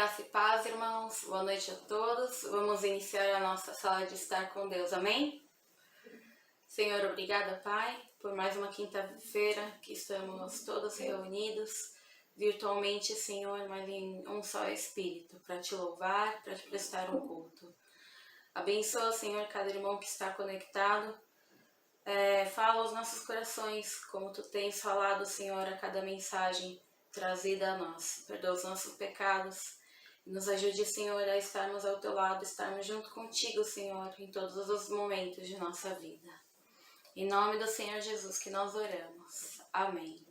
Graça e paz, irmãos. Boa noite a todos. Vamos iniciar a nossa sala de estar com Deus. Amém? Senhor, obrigada, Pai, por mais uma quinta-feira que estamos todos reunidos virtualmente, Senhor, mas em um só Espírito, para te louvar, para te prestar um culto. Abençoa, Senhor, cada irmão que está conectado. Fala aos nossos corações, como Tu tens falado, Senhor, a cada mensagem trazida a nós. Perdoa os nossos pecados. Nos ajude, Senhor, a estarmos ao Teu lado, estarmos junto contigo, Senhor, em todos os momentos de nossa vida. Em nome do Senhor Jesus que nós oramos. Amém.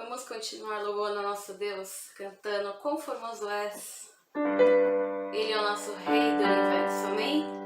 Vamos continuar louvando a nosso Deus, cantando Quão Formoso És. Ele é o nosso Rei do Universo, amém?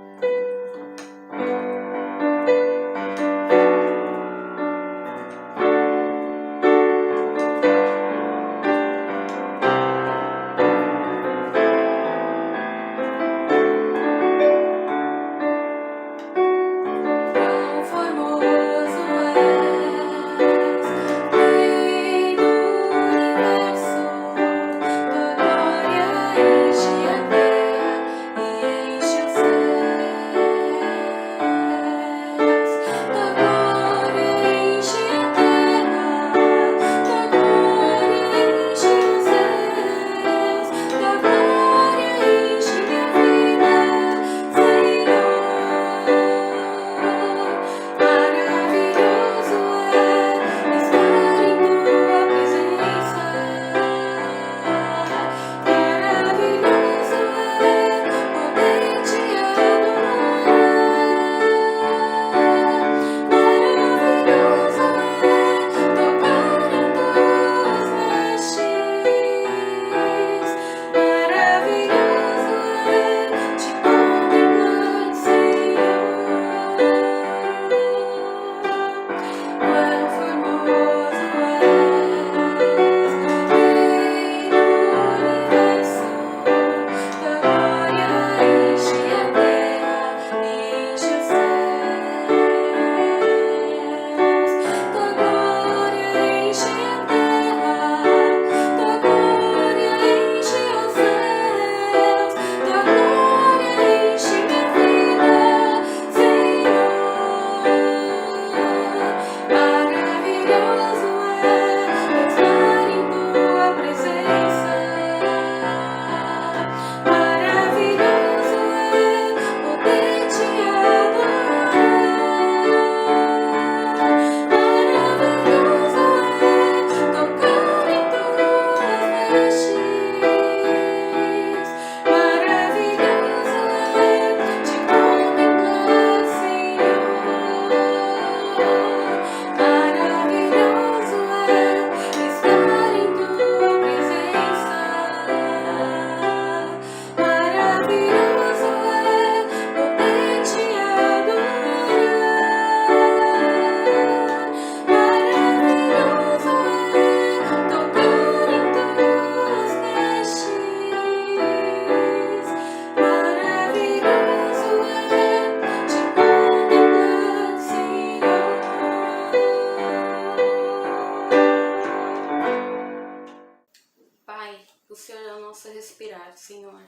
Respirar, Senhor,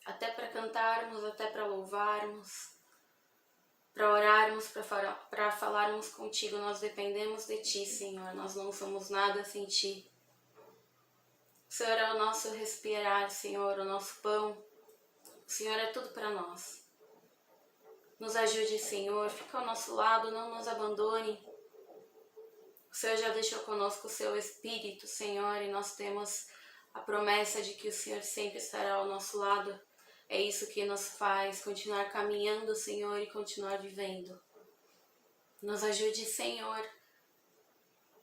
até para cantarmos, até para louvarmos, para orarmos, para falarmos contigo, nós dependemos de Ti, Senhor, nós não somos nada sem Ti. O Senhor é o nosso respirar, Senhor, o nosso pão, o Senhor é tudo para nós. Nos ajude, Senhor, fica ao nosso lado, não nos abandone. O Senhor já deixou conosco o Seu Espírito, Senhor, e nós temos a promessa de que o Senhor sempre estará ao nosso lado. É isso que nos faz continuar caminhando, Senhor, e continuar vivendo. Nos ajude, Senhor,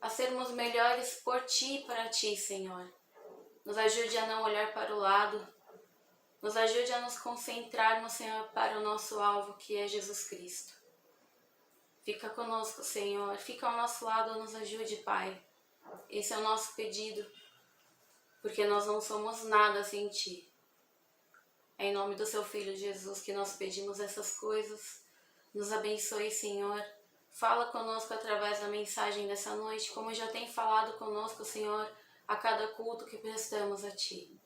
a sermos melhores por Ti e para Ti, Senhor. Nos ajude a não olhar para o lado. Nos ajude a nos concentrarmos, Senhor, para o nosso alvo, que é Jesus Cristo. Fica conosco, Senhor. Fica ao nosso lado, nos ajude, Pai. Esse é o nosso pedido. Porque nós não somos nada sem Ti. É em nome do Seu Filho Jesus que nós pedimos essas coisas. Nos abençoe, Senhor. Fala conosco através da mensagem dessa noite, como já tem falado conosco, Senhor, a cada culto que prestamos a Ti.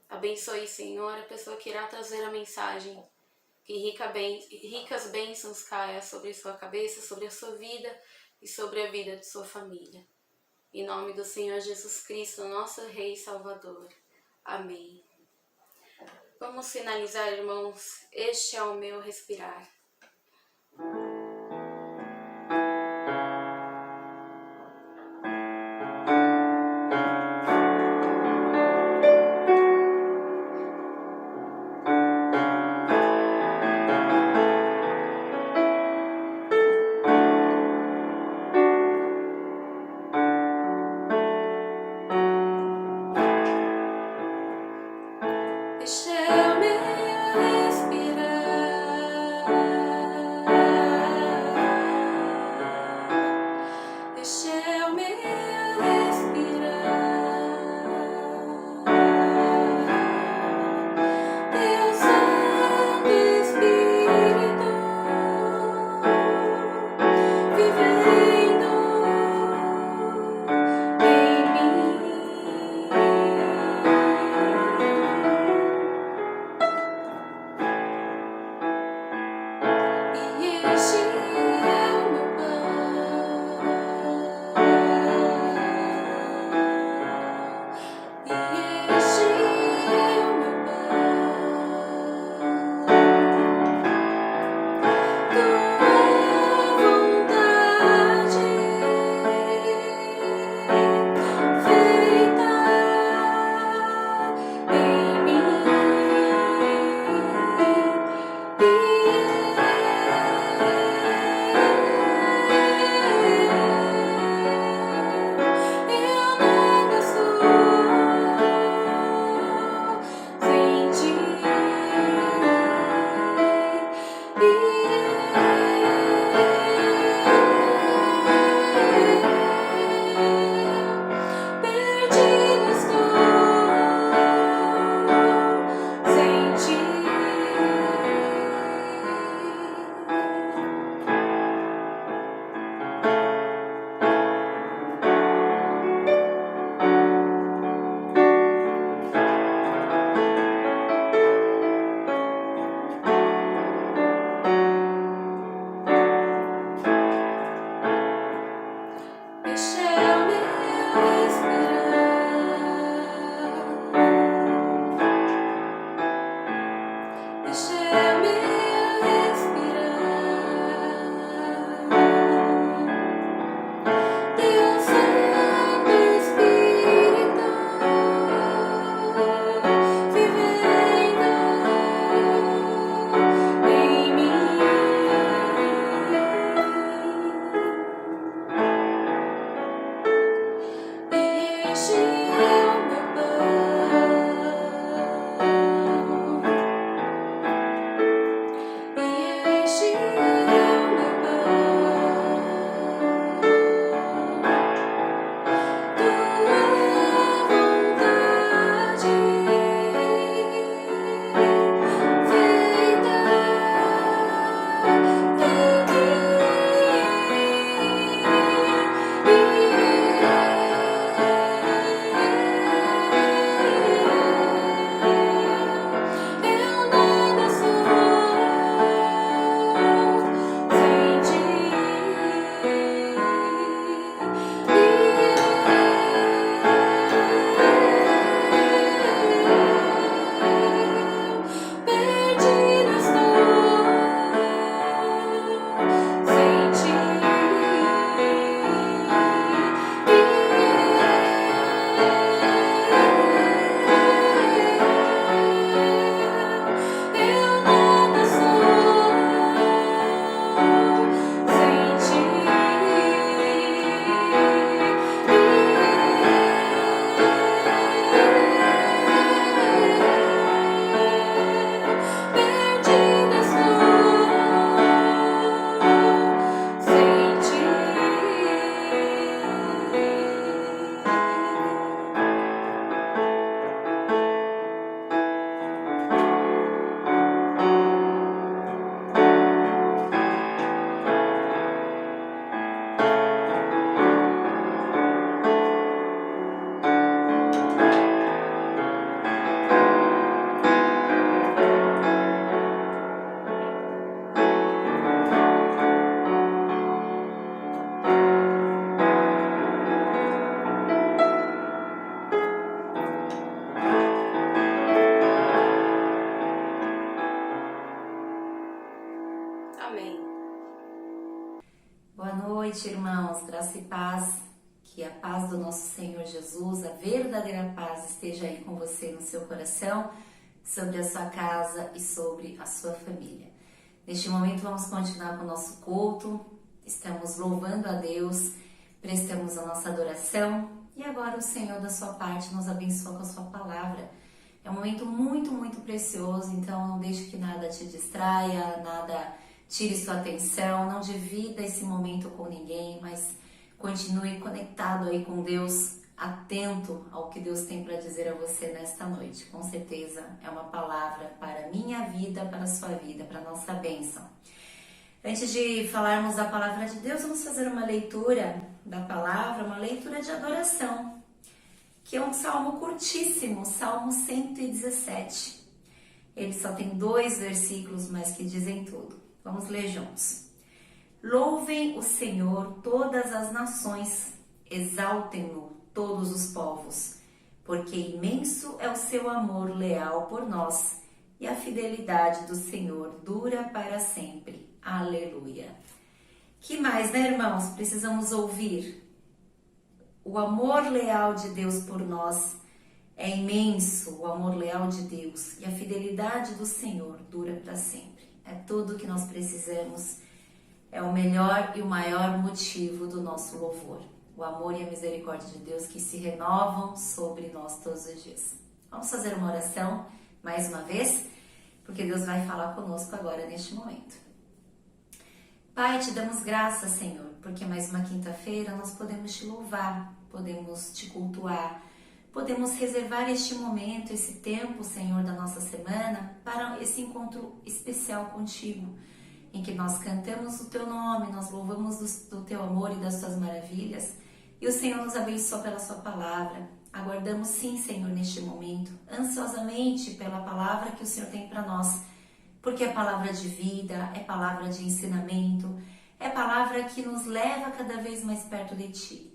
Abençoe, Senhor, a pessoa que irá trazer a mensagem. Que ricas bênçãos caia sobre sua cabeça, sobre a sua vida e sobre a vida de sua família. Em nome do Senhor Jesus Cristo, nosso Rei e Salvador. Amém. Vamos finalizar, irmãos. Este é o meu respirar. graça e paz, que a paz do nosso Senhor Jesus, a verdadeira paz, esteja aí com você no seu coração, sobre a sua casa e sobre a sua família. Neste momento vamos continuar com o nosso culto, estamos louvando a Deus, prestamos a nossa adoração e agora o Senhor da sua parte nos abençoa com a sua palavra. É um momento muito, muito precioso, então não deixe que nada te distraia, nada tire sua atenção, não divida esse momento com ninguém, mas continue conectado aí com Deus, atento ao que Deus tem para dizer a você nesta noite. Com certeza é uma palavra para a minha vida, para a sua vida, para a nossa bênção. Antes de falarmos da palavra de Deus, vamos fazer uma leitura da palavra, uma leitura de adoração, que é um salmo curtíssimo, Salmo 117. Ele só tem 2 versículos, mas que dizem tudo. Vamos ler juntos. Louvem o Senhor todas as nações, exaltem-no todos os povos, porque imenso é o seu amor leal por nós, e a fidelidade do Senhor dura para sempre. Aleluia. Que mais, né, irmãos? Precisamos ouvir. O amor leal de Deus por nós é imenso, o amor leal de Deus, e a fidelidade do Senhor dura para sempre. É tudo que nós precisamos, é o melhor e o maior motivo do nosso louvor. O amor e a misericórdia de Deus que se renovam sobre nós todos os dias. Vamos fazer uma oração mais uma vez, porque Deus vai falar conosco agora neste momento. Pai, te damos graças, Senhor, porque mais uma quinta-feira nós podemos te louvar, podemos te cultuar, podemos reservar este momento, esse tempo, Senhor, da nossa semana, para esse encontro especial contigo, em que nós cantamos o teu nome, nós louvamos do teu amor e das tuas maravilhas, e o Senhor nos abençoa pela sua palavra. Aguardamos sim, Senhor, neste momento, ansiosamente pela palavra que o Senhor tem para nós, porque é palavra de vida, é palavra de ensinamento, é palavra que nos leva cada vez mais perto de ti.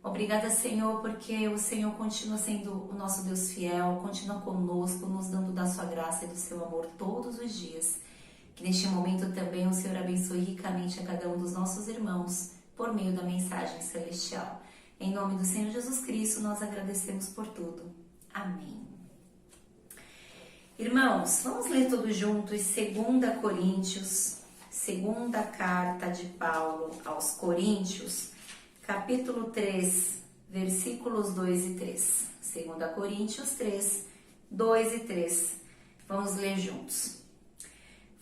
Obrigada, Senhor, porque o Senhor continua sendo o nosso Deus fiel, continua conosco, nos dando da sua graça e do seu amor todos os dias. Que neste momento também o Senhor abençoe ricamente a cada um dos nossos irmãos por meio da mensagem celestial. Em nome do Senhor Jesus Cristo, nós agradecemos por tudo. Amém. Irmãos, vamos ler todos juntos 2 Coríntios, segunda carta de Paulo aos Coríntios, capítulo 3, versículos 2 e 3. 2 Coríntios 3, 2 e 3. Vamos ler juntos.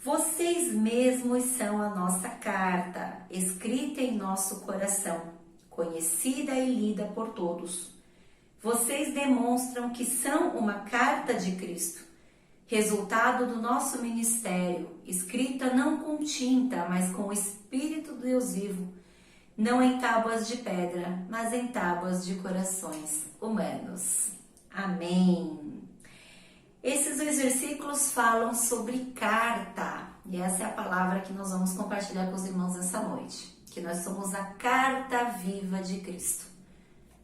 Vocês mesmos são a nossa carta, escrita em nosso coração, conhecida e lida por todos. Vocês demonstram que são uma carta de Cristo, resultado do nosso ministério, escrita não com tinta, mas com o Espírito do Deus vivo, não em tábuas de pedra, mas em tábuas de corações humanos. Amém. Esses 2 versículos falam sobre carta, e essa é a palavra que nós vamos compartilhar com os irmãos nessa noite, que nós somos a carta viva de Cristo.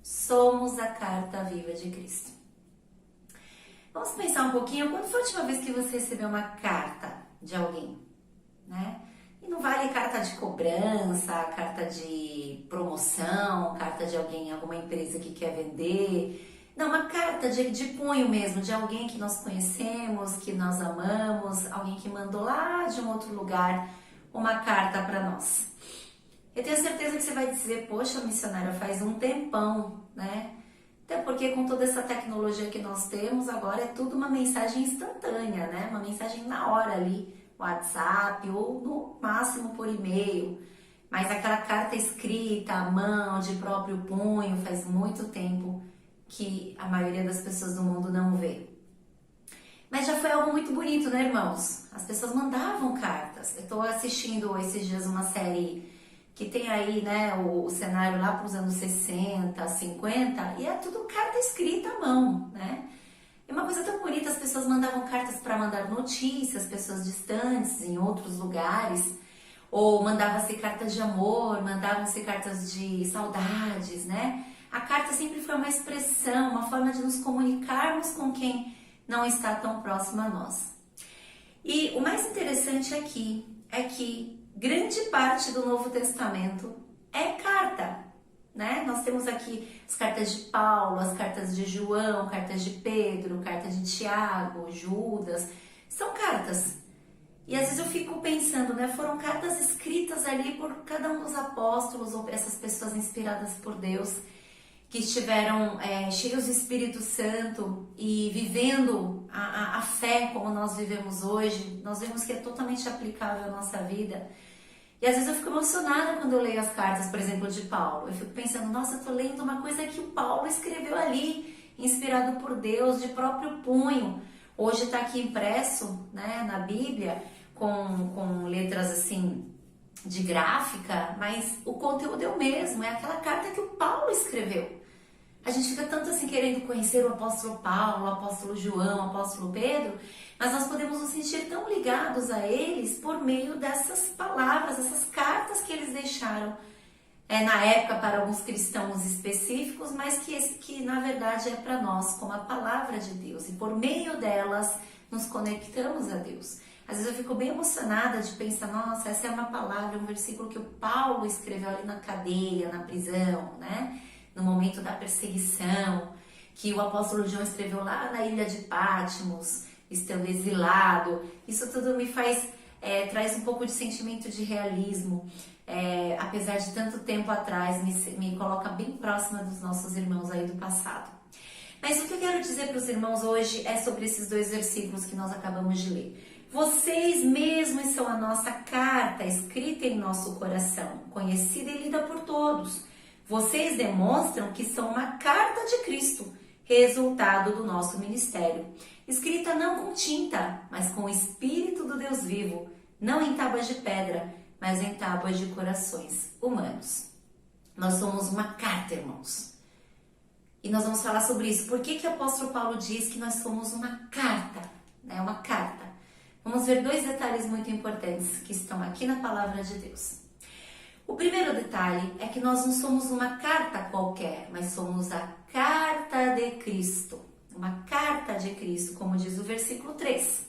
Somos a carta viva de Cristo. Vamos pensar um pouquinho, quando foi a última vez que você recebeu uma carta de alguém, né? E não vale carta de cobrança, carta de promoção, carta de alguém, alguma empresa que quer vender. Não, uma carta de punho mesmo, de alguém que nós conhecemos, que nós amamos, alguém que mandou lá de um outro lugar uma carta para nós. Eu tenho certeza que você vai dizer, poxa, missionária, faz um tempão, né? Até porque com toda essa tecnologia que nós temos, agora é tudo uma mensagem instantânea, né? Uma mensagem na hora ali, WhatsApp ou no máximo por e-mail. Mas aquela carta escrita à mão, de próprio punho, faz muito tempo que a maioria das pessoas do mundo não vê. Mas já foi algo muito bonito, né, irmãos? As pessoas mandavam cartas. Eu estou assistindo esses dias uma série que tem aí, né, o cenário lá para os anos 60, 50, e é tudo carta escrita à mão, né? É uma coisa tão bonita, as pessoas mandavam cartas para mandar notícias, pessoas distantes, em outros lugares, ou mandava-se cartas de amor, mandavam-se cartas de saudades, né? A carta sempre foi uma expressão, uma forma de nos comunicarmos com quem não está tão próximo a nós. E o mais interessante aqui é que grande parte do Novo Testamento é carta. nós temos aqui as cartas de Paulo, as cartas de João, cartas de Pedro, cartas de Tiago, Judas. São cartas. E às vezes eu fico pensando, né? Foram cartas escritas ali por cada um dos apóstolos ou essas pessoas inspiradas por Deus, que estiveram cheios do Espírito Santo e vivendo a fé como nós vivemos hoje. Nós vemos que é totalmente aplicável à nossa vida. E às vezes eu fico emocionada quando eu leio as cartas, por exemplo, de Paulo. Eu fico pensando, nossa, eu estou lendo uma coisa que o Paulo escreveu ali, inspirado por Deus, de próprio punho. Hoje está aqui impresso, né, na Bíblia, com letras assim de gráfica, mas o conteúdo é o mesmo, é aquela carta que o Paulo escreveu. A gente fica tanto assim querendo conhecer o apóstolo Paulo, o apóstolo João, o apóstolo Pedro, mas nós podemos nos sentir tão ligados a eles por meio dessas palavras, essas cartas que eles deixaram na época para alguns cristãos específicos, mas que na verdade é para nós, como a palavra de Deus, e por meio delas nos conectamos a Deus. Às vezes eu fico bem emocionada de pensar, nossa, essa é uma palavra, um versículo que o Paulo escreveu ali na cadeia, na prisão, né? No momento da perseguição, que o apóstolo João escreveu lá na ilha de Patmos, estando exilado. Isso tudo me faz, traz um pouco de sentimento de realismo, apesar de tanto tempo atrás, me coloca bem próxima dos nossos irmãos aí do passado. Mas o que eu quero dizer para os irmãos hoje é sobre esses 2 versículos que nós acabamos de ler. Vocês mesmos são a nossa carta escrita em nosso coração, conhecida e lida por todos. Vocês demonstram que são uma carta de Cristo, resultado do nosso ministério, escrita não com tinta, mas com o Espírito do Deus vivo, não em tábuas de pedra, mas em tábuas de corações humanos. Nós somos uma carta, irmãos. E nós vamos falar sobre isso. Por que o apóstolo Paulo diz que nós somos uma carta? É uma carta. Vamos ver 2 detalhes muito importantes que estão aqui na palavra de Deus. O primeiro detalhe é que nós não somos uma carta qualquer, mas somos a carta de Cristo. Uma carta de Cristo, como diz o versículo 3.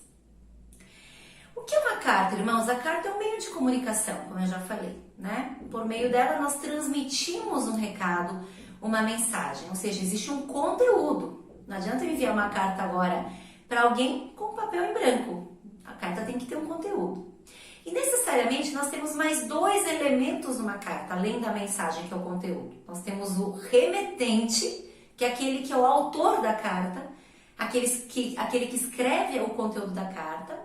O que é uma carta, irmãos? A carta é um meio de comunicação, como eu já falei, né? Por meio dela nós transmitimos um recado, uma mensagem, ou seja, existe um conteúdo. Não adianta eu enviar uma carta agora para alguém com papel em branco. A carta tem que ter um conteúdo. E necessariamente nós temos mais 2 elementos numa carta, além da mensagem, que é o conteúdo. Nós temos o remetente, que é aquele que é o autor da carta, aquele que escreve o conteúdo da carta,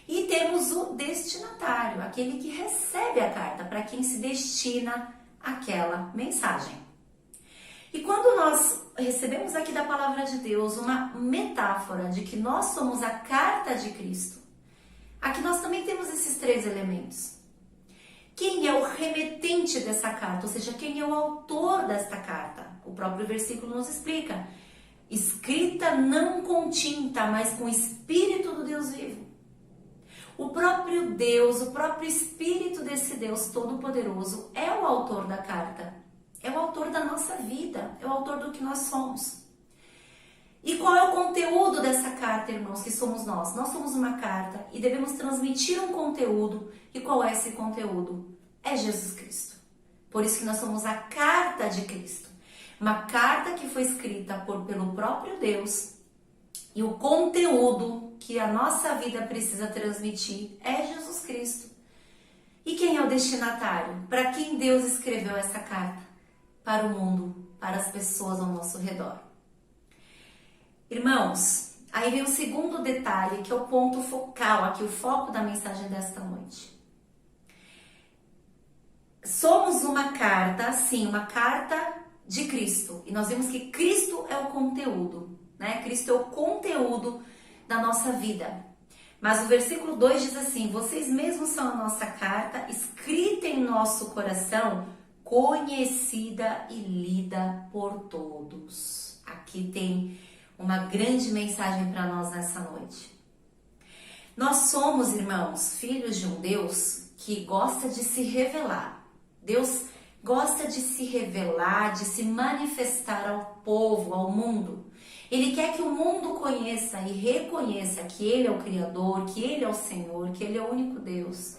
e temos o destinatário, aquele que recebe a carta, para quem se destina aquela mensagem. E quando nós recebemos aqui da palavra de Deus uma metáfora de que nós somos a carta de Cristo, aqui nós também temos esses 3 elementos. Quem é o remetente dessa carta? Ou seja, quem é o autor desta carta? O próprio versículo nos explica. Escrita não com tinta, mas com o Espírito do Deus vivo. O próprio Deus, o próprio Espírito desse Deus Todo-Poderoso é o autor da carta. É o autor da nossa vida, é o autor do que nós somos. E qual é o conteúdo dessa carta, irmãos, que somos nós? Nós somos uma carta e devemos transmitir um conteúdo. E qual é esse conteúdo? É Jesus Cristo. Por isso que nós somos a carta de Cristo. Uma carta que foi escrita pelo próprio Deus. E o conteúdo que a nossa vida precisa transmitir é Jesus Cristo. E quem é o destinatário? Para quem Deus escreveu essa carta? Para o mundo, para as pessoas ao nosso redor. Irmãos, aí vem o segundo detalhe, que é o ponto focal, aqui o foco da mensagem desta noite. Somos uma carta, sim, uma carta de Cristo. E nós vemos que Cristo é o conteúdo, né? Cristo é o conteúdo da nossa vida. Mas o versículo 2 diz assim: vocês mesmos são a nossa carta, escrita em nosso coração, conhecida e lida por todos. Aqui tem uma grande mensagem para nós nessa noite. Nós somos, irmãos, filhos de um Deus que gosta de se revelar. Deus gosta de se revelar, de se manifestar ao povo, ao mundo. Ele quer que o mundo conheça e reconheça que Ele é o Criador, que Ele é o Senhor, que Ele é o único Deus,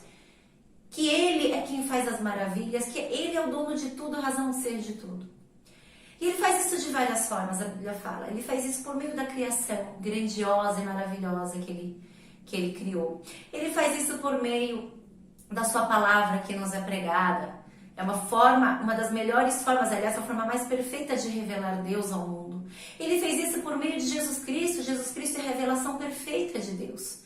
que Ele é quem faz as maravilhas, que Ele é o dono de tudo, a razão de ser de tudo. E ele faz isso de várias formas, a Bíblia fala. Ele faz isso por meio da criação grandiosa e maravilhosa que ele criou. Ele faz isso por meio da sua palavra que nos é pregada. É uma das melhores formas, aliás, a forma mais perfeita de revelar Deus ao mundo. Ele fez isso por meio de Jesus Cristo. Jesus Cristo é a revelação perfeita de Deus.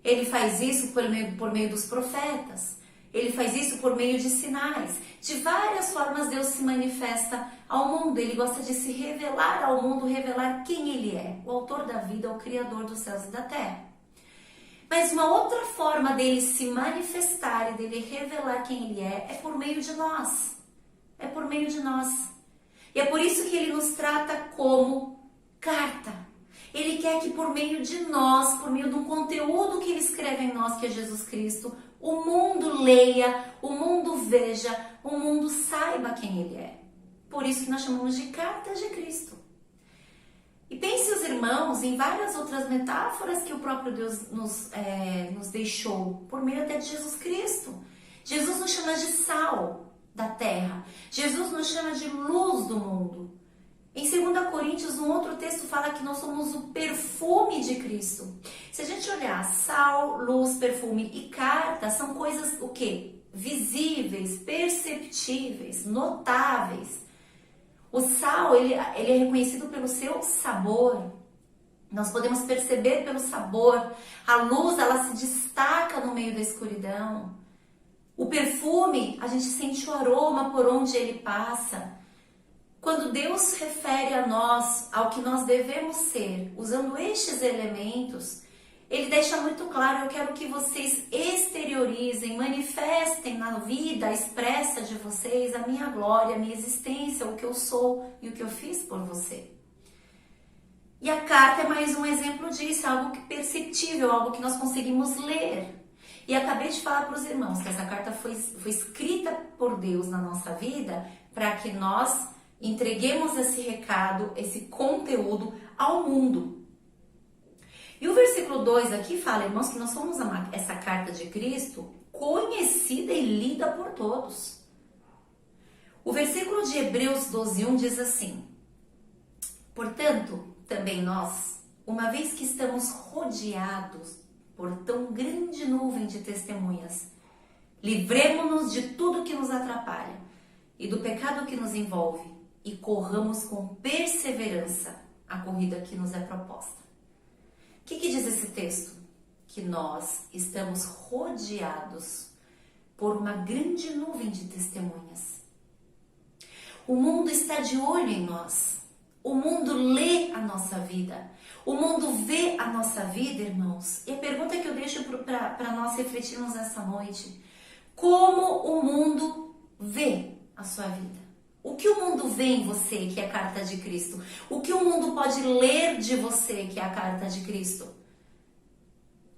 Ele faz isso por meio dos profetas. Ele faz isso por meio de sinais. De várias formas Deus se manifesta ao mundo. Ele gosta de se revelar ao mundo, revelar quem Ele é. O autor da vida, o Criador dos céus e da terra. Mas uma outra forma dele se manifestar e dele revelar quem Ele é por meio de nós. É por meio de nós. E é por isso que Ele nos trata como carta. Ele quer que por meio de nós, por meio de um conteúdo que Ele escreve em nós, que é Jesus Cristo, o mundo leia, o mundo veja, o mundo saiba quem Ele é. Por isso que nós chamamos de cartas de Cristo. E pense os irmãos em várias outras metáforas que o próprio Deus nos deixou, por meio até de Jesus Cristo. Jesus nos chama de sal da terra. Jesus nos chama de luz do mundo. Em 2 Coríntios, um outro texto fala que nós somos o perfume de Cristo. Se a gente olhar sal, luz, perfume e carta, são coisas o quê? Visíveis, perceptíveis, notáveis. O sal, ele é reconhecido pelo seu sabor. Nós podemos perceber pelo sabor. A luz, ela se destaca no meio da escuridão. O perfume, a gente sente o aroma por onde ele passa. Quando Deus se refere a nós, ao que nós devemos ser, usando estes elementos, Ele deixa muito claro: eu quero que vocês exteriorizem, manifestem na vida expressa de vocês a minha glória, a minha existência, o que eu sou e o que eu fiz por você. E a carta é mais um exemplo disso, algo que perceptível, algo que nós conseguimos ler. E acabei de falar para os irmãos que essa carta foi escrita por Deus na nossa vida para que nós entreguemos esse recado, esse conteúdo ao mundo. E o versículo 2 aqui fala, irmãos, que nós somos essa carta de Cristo conhecida e lida por todos. O versículo de Hebreus 12:1 diz assim: portanto, também nós, uma vez que estamos rodeados por tão grande nuvem de testemunhas, livremo-nos de tudo que nos atrapalha e do pecado que nos envolve e corramos com perseverança a corrida que nos é proposta. O que diz esse texto? Que nós estamos rodeados por uma grande nuvem de testemunhas. O mundo está de olho em nós. O mundo lê a nossa vida. O mundo vê a nossa vida, irmãos. E a pergunta que eu deixo para nós refletirmos essa noite: como o mundo vê a sua vida? O que o mundo vê em você, que é a carta de Cristo? O que o mundo pode ler de você, que é a carta de Cristo?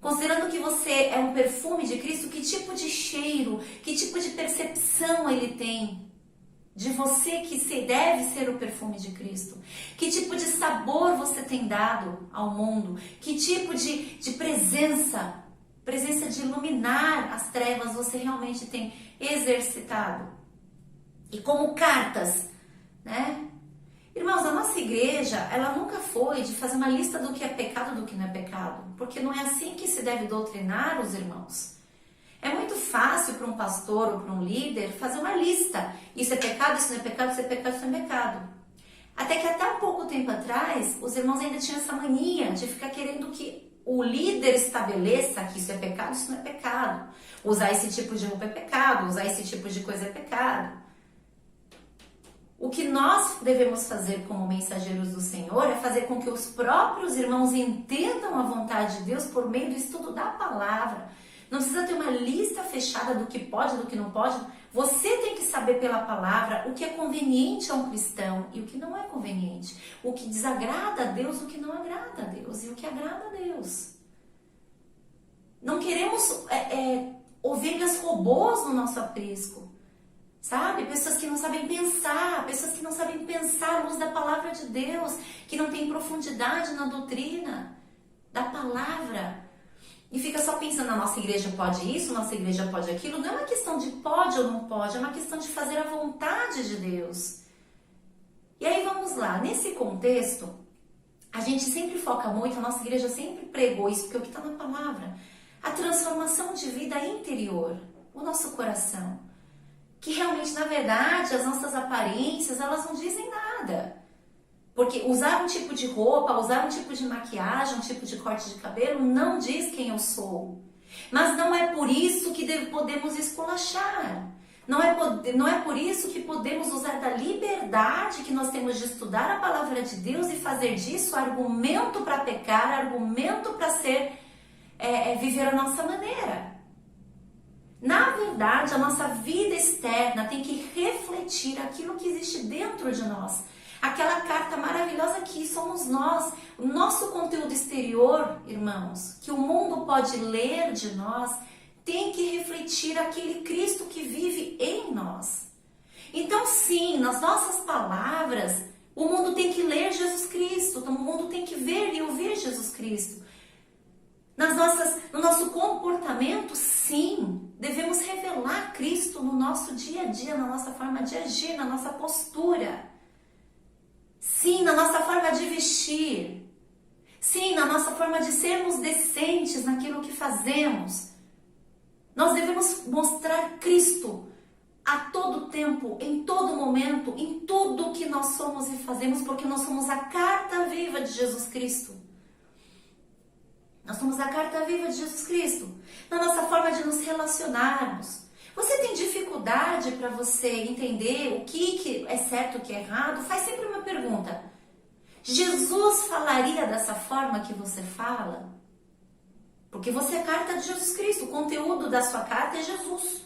Considerando que você é um perfume de Cristo, que tipo de cheiro, que tipo de percepção ele tem de você, que deve ser o perfume de Cristo? Que tipo de sabor você tem dado ao mundo? Que tipo de presença de iluminar as trevas você realmente tem exercitado? E como cartas, né? Irmãos, a nossa igreja, ela nunca foi de fazer uma lista do que é pecado e do que não é pecado, porque não é assim que se deve doutrinar os irmãos. É muito fácil para um pastor ou para um líder fazer uma lista. Isso é pecado, isso não é pecado, isso é pecado, isso não é pecado. Até que até um pouco tempo atrás, os irmãos ainda tinham essa mania de ficar querendo que o líder estabeleça que isso é pecado, isso não é pecado. Usar esse tipo de roupa é pecado, usar esse tipo de coisa é pecado. O que nós devemos fazer como mensageiros do Senhor é fazer com que os próprios irmãos entendam a vontade de Deus por meio do estudo da palavra. Não precisa ter uma lista fechada do que pode e do que não pode. Você tem que saber pela palavra o que é conveniente a um cristão e o que não é conveniente. O que desagrada a Deus, o que não agrada a Deus e o que agrada a Deus. Não queremos ovelhas robôs no nosso aprisco. Sabe? Pessoas que não sabem pensar à luz da palavra de Deus, que não tem profundidade na doutrina da palavra. E fica só pensando, a nossa igreja pode isso, nossa igreja pode aquilo. Não é uma questão de pode ou não pode, é uma questão de fazer a vontade de Deus. E aí vamos vamos lá, nesse contexto, a gente sempre foca muito, a nossa igreja sempre pregou isso, porque é o que está na palavra, a transformação de vida interior, o nosso coração, que realmente, na verdade, as nossas aparências, elas não dizem nada. Porque usar um tipo de roupa, usar um tipo de maquiagem, um tipo de corte de cabelo, não diz quem eu sou. Mas não é por isso que podemos esculachar. Não é por isso que podemos usar da liberdade que nós temos de estudar a palavra de Deus e fazer disso argumento para pecar, argumento para viver a nossa maneira. Na verdade, a nossa vida externa tem que refletir aquilo que existe dentro de nós. Aquela carta maravilhosa que somos nós, o nosso conteúdo exterior, irmãos, que o mundo pode ler de nós, tem que refletir aquele Cristo que vive em nós. Então, sim, nas nossas palavras, o mundo tem que ler Jesus Cristo, o mundo tem que ver e ouvir Jesus Cristo. No nosso comportamento, sim, devemos revelar Cristo no nosso dia a dia, na nossa forma de agir, na nossa postura. Sim, na nossa forma de vestir. Sim, na nossa forma de sermos decentes naquilo que fazemos. Nós devemos mostrar Cristo a todo tempo, em todo momento, em tudo que nós somos e fazemos, porque nós somos a carta viva de Jesus Cristo. Nós somos a carta viva de Jesus Cristo. Na nossa forma de nos relacionarmos. Você tem dificuldade para você entender o que é certo, o que é errado? Faz sempre uma pergunta. Jesus falaria dessa forma que você fala? Porque você é a carta de Jesus Cristo. O conteúdo da sua carta é Jesus.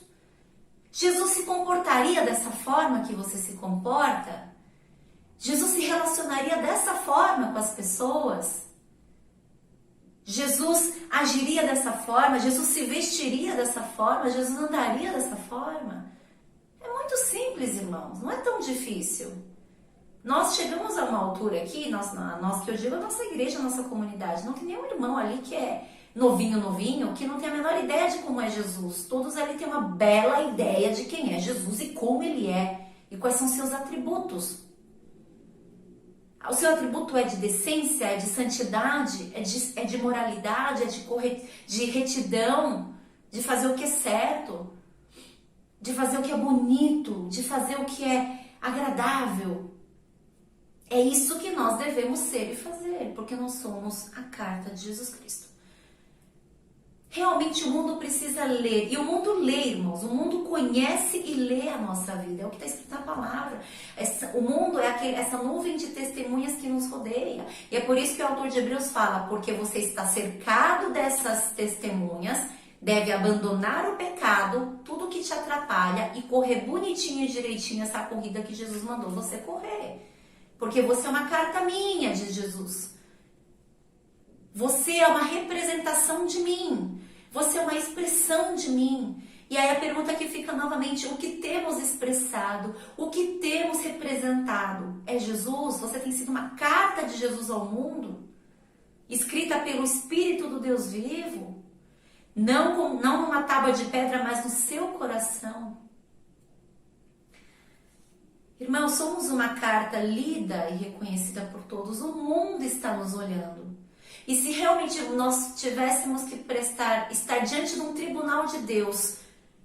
Jesus se comportaria dessa forma que você se comporta? Jesus se relacionaria dessa forma com as pessoas? Jesus agiria dessa forma, Jesus se vestiria dessa forma, Jesus andaria dessa forma. É muito simples, irmãos, não é tão difícil. Nós chegamos a uma altura aqui, nós que eu digo, a nossa igreja, a nossa comunidade, não tem nenhum irmão ali que é novinho, que não tem a menor ideia de como é Jesus. Todos ali têm uma bela ideia de quem é Jesus e como ele é, e quais são seus atributos. O seu atributo é de decência, é de santidade, é de moralidade, é de retidão, de fazer o que é certo, de fazer o que é bonito, de fazer o que é agradável. É isso que nós devemos ser e fazer, porque nós somos a carta de Jesus Cristo. Realmente o mundo precisa ler, e o mundo lê, irmãos, o mundo conhece e lê a nossa vida, é o que está escrito na palavra. O mundo é essa nuvem de testemunhas que nos rodeia, e é por isso que o autor de Hebreus fala, porque você está cercado dessas testemunhas, deve abandonar o pecado, tudo que te atrapalha, e correr bonitinho e direitinho essa corrida que Jesus mandou você correr, porque você é uma carta minha de Jesus. Você é uma representação de mim. Você é uma expressão de mim. E aí a pergunta que fica novamente, o que temos expressado? O que temos representado? É Jesus? Você tem sido uma carta de Jesus ao mundo? Escrita pelo Espírito do Deus vivo? Não numa tábua de pedra, mas no seu coração. Irmãos, somos uma carta lida e reconhecida por todos. O mundo está nos olhando. E se realmente nós tivéssemos que estar diante de um tribunal de Deus,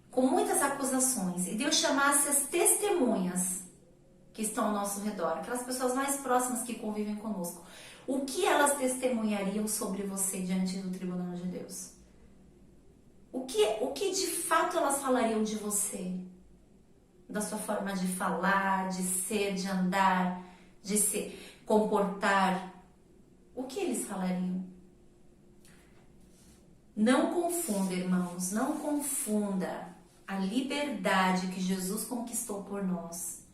com muitas acusações, e Deus chamasse as testemunhas que estão ao nosso redor, aquelas pessoas mais próximas que convivem conosco, o que elas testemunhariam sobre você diante do tribunal de Deus? O que de fato elas falariam de você? Da sua forma de falar, de ser, de andar, de se comportar? O que eles falariam? Não confunda, irmãos, não confunda a liberdade que Jesus conquistou por nós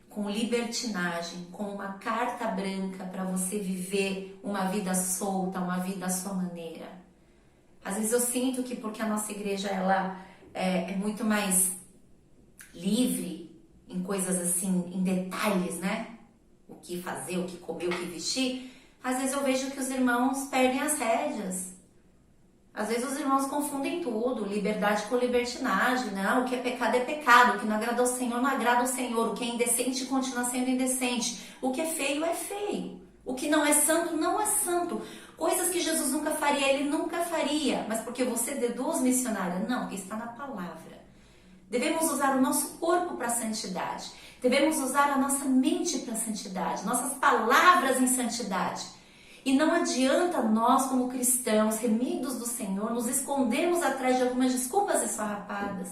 com libertinagem, com uma carta branca para você viver uma vida solta, uma vida à sua maneira. Às vezes eu sinto que porque a nossa igreja ela é muito mais livre em coisas assim, em detalhes, né? O que fazer, o que comer, o que vestir. Às vezes eu vejo que os irmãos perdem as rédeas. Às vezes os irmãos confundem tudo, liberdade com libertinagem. Não, o que é pecado, o que não agrada ao Senhor não agrada ao Senhor, o que é indecente continua sendo indecente, o que é feio, o que não é santo, não é santo. Coisas que Jesus nunca faria, ele nunca faria, mas porque você deduz, missionária? Não, porque está na palavra. Devemos usar o nosso corpo para a santidade, devemos usar a nossa mente para a santidade, nossas palavras em santidade. E não adianta nós, como cristãos, remidos do Senhor, nos escondermos atrás de algumas desculpas esfarrapadas.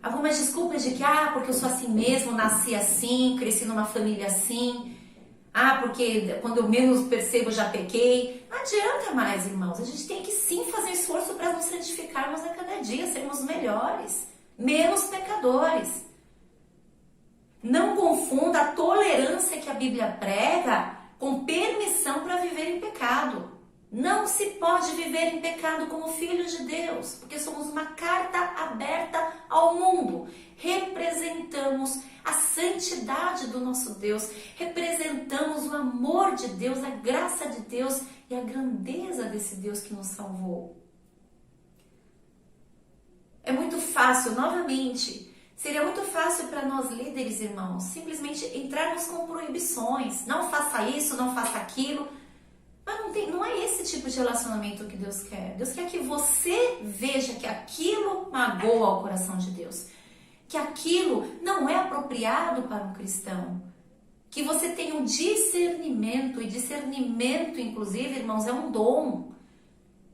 Algumas desculpas de que, porque eu sou assim mesmo, nasci assim, cresci numa família assim. Porque quando eu menos percebo já pequei. Não adianta mais, irmãos. A gente tem que sim fazer esforço para nos santificarmos a cada dia, sermos melhores, menos pecadores. Não confunda a tolerância que a Bíblia prega com permissão para viver em pecado. Não se pode viver em pecado como filhos de Deus, porque somos uma carta aberta ao mundo. Representamos a santidade do nosso Deus, representamos o amor de Deus, a graça de Deus e a grandeza desse Deus que nos salvou. É muito fácil, novamente, seria muito fácil para nós líderes, irmãos, simplesmente entrarmos com proibições. Não faça isso, não faça aquilo. Mas não é esse tipo de relacionamento que Deus quer. Deus quer que você veja que aquilo magoa o coração de Deus. Que aquilo não é apropriado para um cristão. Que você tenha um discernimento, e discernimento, inclusive, irmãos, é um dom.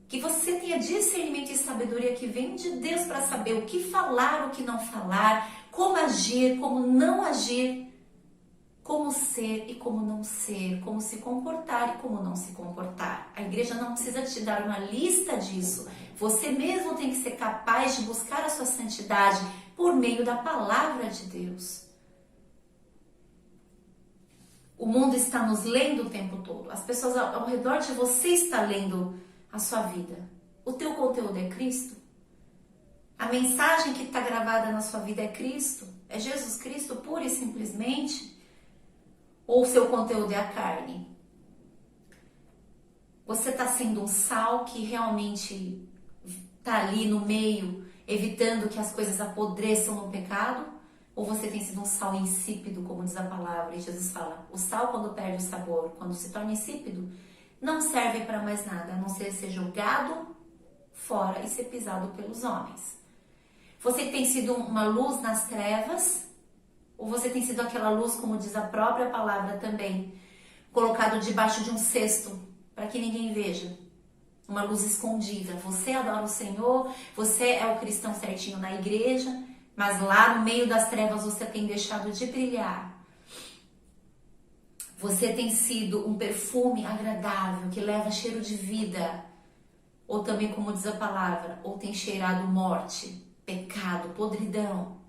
Que você tenha discernimento e sabedoria que vem de Deus para saber o que falar, o que não falar, como agir, como não agir, como ser e como não ser, como se comportar e como não se comportar. A igreja não precisa te dar uma lista disso. Você mesmo tem que ser capaz de buscar a sua santidade por meio da palavra de Deus. O mundo está nos lendo o tempo todo. As pessoas ao redor de você estão lendo a sua vida. O teu conteúdo é Cristo? A mensagem que está gravada na sua vida é Cristo? É Jesus Cristo pura e simplesmente? Ou o seu conteúdo é a carne? Você está sendo um sal que realmente está ali no meio, evitando que as coisas apodreçam no pecado? Ou você tem sido um sal insípido, como diz a palavra? E Jesus fala, o sal quando perde o sabor, quando se torna insípido, não serve para mais nada, a não ser jogado fora e ser pisado pelos homens. Você tem sido uma luz nas trevas? Ou você tem sido aquela luz, como diz a própria palavra também, colocado debaixo de um cesto, para que ninguém veja? Uma luz escondida. Você adora o Senhor, você é o cristão certinho na igreja, mas lá no meio das trevas você tem deixado de brilhar. Você tem sido um perfume agradável, que leva cheiro de vida, ou também, como diz a palavra, ou tem cheirado morte, pecado, podridão.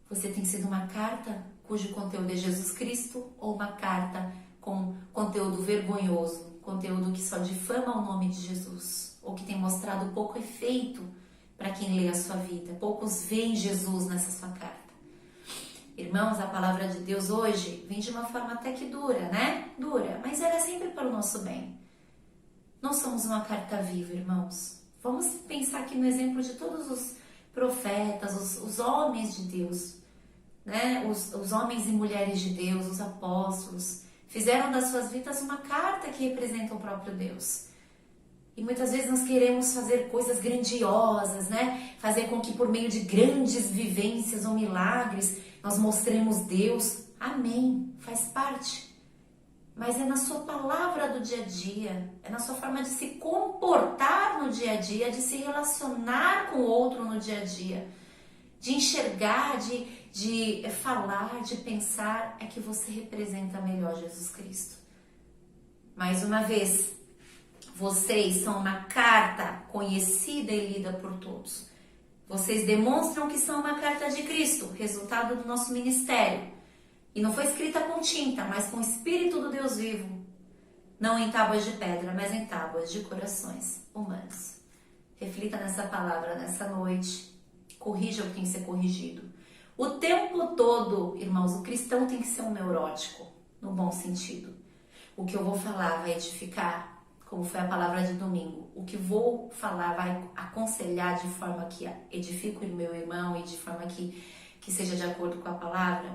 Você tem sido uma carta cujo conteúdo é Jesus Cristo, ou uma carta com conteúdo vergonhoso, conteúdo que só difama o nome de Jesus, ou que tem mostrado pouco efeito para quem lê a sua vida? Poucos veem Jesus nessa sua carta. Irmãos, a palavra de Deus hoje vem de uma forma até que dura, né? Dura, mas ela é sempre para o nosso bem. Nós somos uma carta viva, irmãos. Vamos pensar aqui no exemplo de todos os profetas, os homens de Deus, né? Os homens e mulheres de Deus, os apóstolos, fizeram das suas vidas uma carta que representa o próprio Deus. E muitas vezes nós queremos fazer coisas grandiosas, né? Fazer com que por meio de grandes vivências ou milagres nós mostremos Deus. Amém, faz parte. Mas é na sua palavra do dia a dia, é na sua forma de se comportar no dia a dia, de se relacionar com o outro no dia a dia, de enxergar, de falar, de pensar, é que você representa melhor Jesus Cristo. Mais uma vez, vocês são uma carta conhecida e lida por todos. Vocês demonstram que são uma carta de Cristo, resultado do nosso ministério. E não foi escrita com tinta, mas com o Espírito do Deus vivo. Não em tábuas de pedra, mas em tábuas de corações humanos. Reflita nessa palavra nessa noite. Corrija o que tem que ser corrigido. O tempo todo, irmãos, o cristão tem que ser um neurótico, no bom sentido. O que eu vou falar vai edificar? como foi a palavra de domingo. O que vou falar vai aconselhar de forma que edifique o meu irmão e de forma que seja de acordo com a palavra.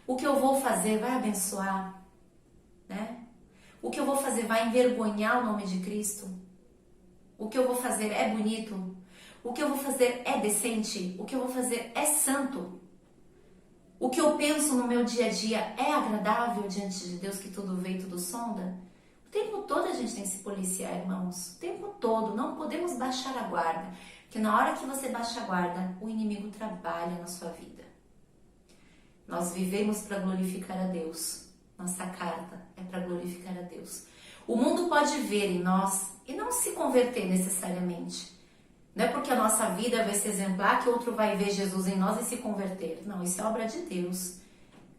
O que eu vou fazer vai abençoar, né? O que eu vou fazer vai envergonhar o nome de Cristo? O que eu vou fazer é bonito? O que eu vou fazer é decente? O que eu vou fazer é santo? O que eu penso no meu dia a dia é agradável diante de Deus que tudo vê e tudo sonda? O tempo todo a gente tem que se policiar, irmãos. O tempo todo. Não podemos baixar a guarda. Porque na hora que você baixa a guarda, o inimigo trabalha na sua vida. Nós vivemos para glorificar a Deus. Nossa carta é para glorificar a Deus. O mundo pode ver em nós e não se converter necessariamente. Não é porque a nossa vida vai ser exemplar que outro vai ver Jesus em nós e se converter. Não, isso é obra de Deus.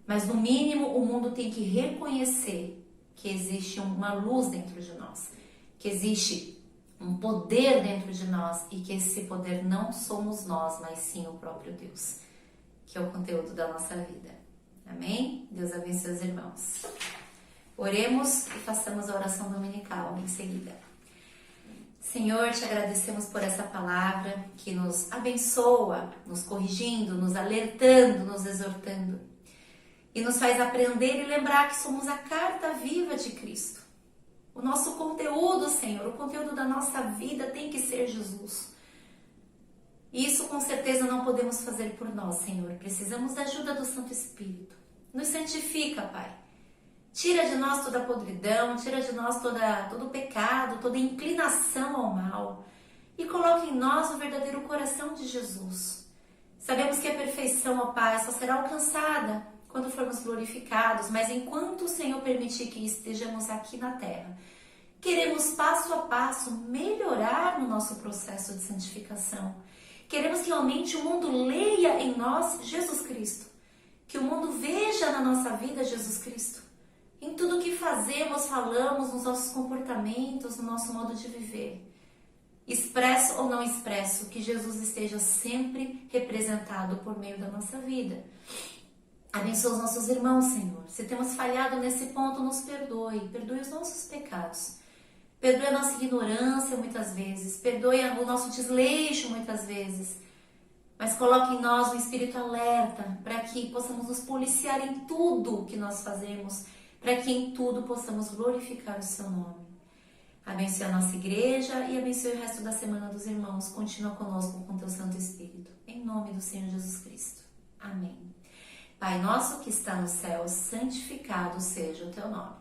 Mas no mínimo o mundo tem que reconhecer que existe uma luz dentro de nós. Que existe um poder dentro de nós e que esse poder não somos nós, mas sim o próprio Deus. Que é o conteúdo da nossa vida. Amém? Deus abençoe os irmãos. Oremos e façamos a oração dominical em seguida. Senhor, te agradecemos por essa palavra que nos abençoa, nos corrigindo, nos alertando, nos exortando. E nos faz aprender e lembrar que somos a carta viva de Cristo. O nosso conteúdo, Senhor, o conteúdo da nossa vida tem que ser Jesus. E isso com certeza não podemos fazer por nós, Senhor. Precisamos da ajuda do Santo Espírito. Nos santifica, Pai. Tira de nós toda a podridão, tira de nós todo o pecado, toda a inclinação ao mal. E coloca em nós o verdadeiro coração de Jesus. Sabemos que a perfeição, ó Pai, só será alcançada quando formos glorificados. Mas enquanto o Senhor permitir que estejamos aqui na terra, queremos passo a passo melhorar no nosso processo de santificação. Queremos que realmente o mundo leia em nós Jesus Cristo. Que o mundo veja na nossa vida Jesus Cristo. Em tudo que fazemos, falamos, nos nossos comportamentos, no nosso modo de viver. Expresso ou não expresso, que Jesus esteja sempre representado por meio da nossa vida. Abençoa os nossos irmãos, Senhor. Se temos falhado nesse ponto, nos perdoe. Perdoe os nossos pecados. Perdoe a nossa ignorância muitas vezes. Perdoe o nosso desleixo muitas vezes. Mas coloque em nós um espírito alerta para que possamos nos policiar em tudo que nós fazemos, para que em tudo possamos glorificar o seu nome. Abençoe a nossa igreja e abençoe o resto da semana dos irmãos. Continua conosco com teu Santo Espírito. Em nome do Senhor Jesus Cristo. Amém. Pai nosso que está no céu, santificado seja o teu nome.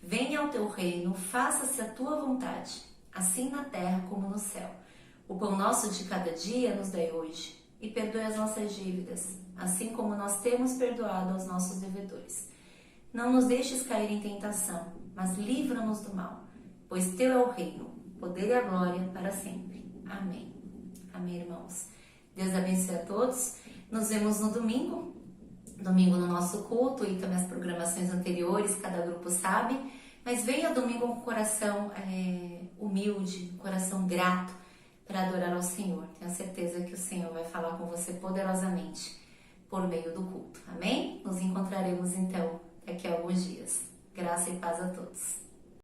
Venha ao teu reino, faça-se a tua vontade, assim na terra como no céu. O pão nosso de cada dia nos dai hoje. E perdoe as nossas dívidas, assim como nós temos perdoado aos nossos devedores. Não nos deixes cair em tentação, mas livra-nos do mal, pois teu é o reino, o poder e a glória para sempre. Amém. Amém, irmãos. Deus abençoe a todos. Nos vemos no domingo no nosso culto e também as programações anteriores, cada grupo sabe. Mas venha domingo com o coração humilde, coração grato, para adorar ao Senhor. Tenho certeza que o Senhor vai falar com você poderosamente por meio do culto. Amém? Nos encontraremos então daqui a alguns dias. Graça e paz a todos.